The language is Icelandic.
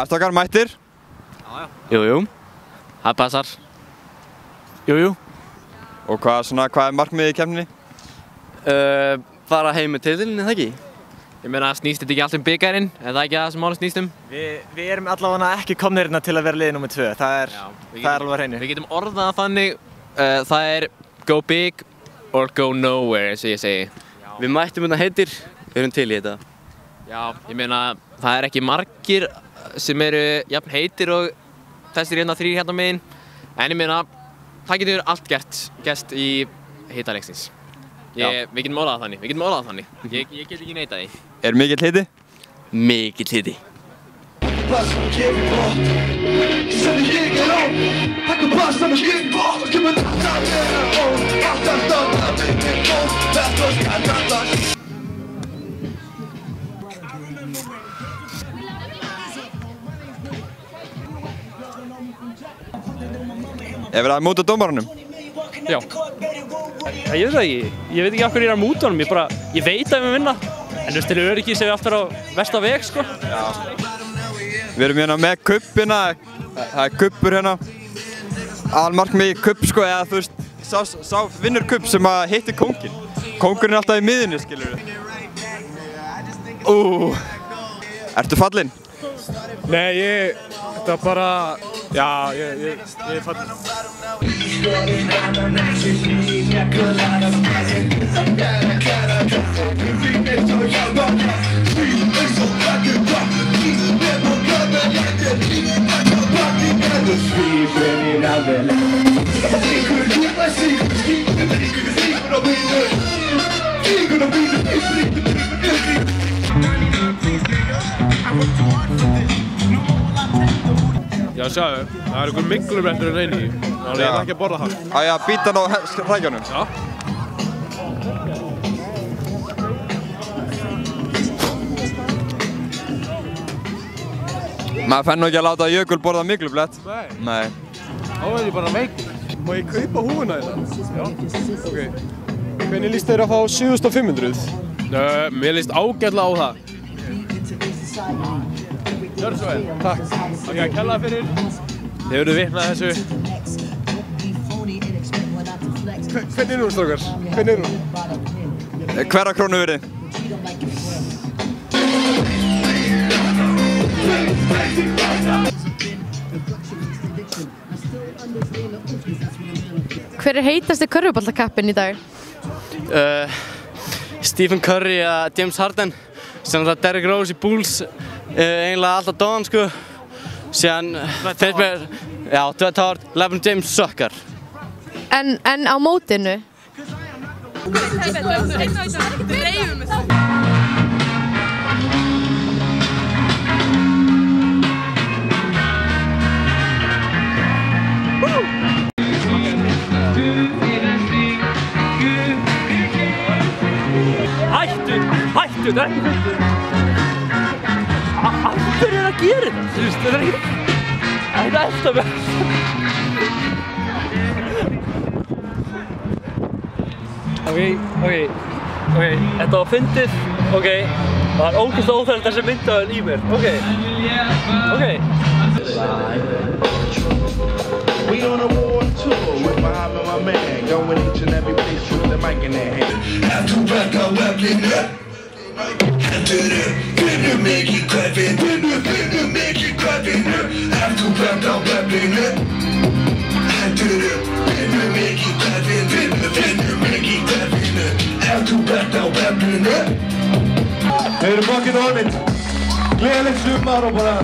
Stakar mættir? Jú, það passar. Jú. Og hvað er markmiðið í keppninni? Fara heim með titilinn, það ekki? Ég meina, snýst þetta ekki allt bikarinn? Er það ekki það sem málið snýst um? Við erum allavega ekki komnir hérna til að vera liðið nr. 2. Það er alveg á hreinu. Við getum orðað þannig, það er go big or go nowhere, eins og ég segi. Við mættum hérna heitir, við erum til í þetta. Já, ég meina, það er ekki margir sem eru jafn heitir og þessir hérna 3 hérna megin. En ég meina, það getur allt gerst í heitaleiksins. Við getum orðað þannig. Ég get ekki neitað því. Er mikill hiti? Mikill hiti. Er verið að múta dómaranum? Já. Ég veit það ekki. Ég veit ekki af hverju ég er að múta honum. Ég veit að við vinna. En þú veist, til öryggi sem við alltaf á versta veg, sko. Já. Við erum hérna með kuppina. Það er kuppur hérna. Aðalmarkmið í kupp, sko, eða þú veist, sá vinnur kupp sem að hitti kónginn. Kóngurinn er alltaf í miðunni, skilur við. Ertu fallinn? Nei, þetta er bara... Já, ég er fallinn. Já, sjáðu, það er einhver miklublettur að reyna í. Þannig ég ætla ekki að borða það. Á ég að býta hann á hrækjunum? Já. Maður fenn nú ekki að láta Jökul borða miklublett. Nei. Þá er ég bara veikur. Má ég kaupa húfuna þetta? Já. Ok. Hvernig líst þér að fá 7500? Mér líst ágætlega á það. Gjörðu svo vel. Takk. Það er að kella það fyrir. Þið eruð vitnað þessu. Hvernig er hún, strákar? Hvernig er hún? Hverra krónu verið? Hver er heitasti körfuboltakappinn í dag? Stephen Curry eða James Harden. Sem það Derrick Rose í Bulls. Eiginlega alltaf dóðan, sko. Síðan finnst mér, já, það var LeBron James suckar. En á mótinu? Hættu, þetta er ekki fyndið. Af hverju er að gera þetta? Þú veist, þetta er ekki... Þetta er alltaf verið. Ok, þetta var fyndið, ok. Það er ógeðslega óþægilegt þessi myndavel í mér, ok. We on a war tour with Muhammad, my man, going each and every place with the mic in their hand. Have to back our weapon up. Finna make it clapping, finna make it clapping up. Have to back our weapon up. Finna make it clapping, finna make it clapping up. Have to back our weapon up. Við erum bakkinn á mitt. Gleðilegt sumar og bara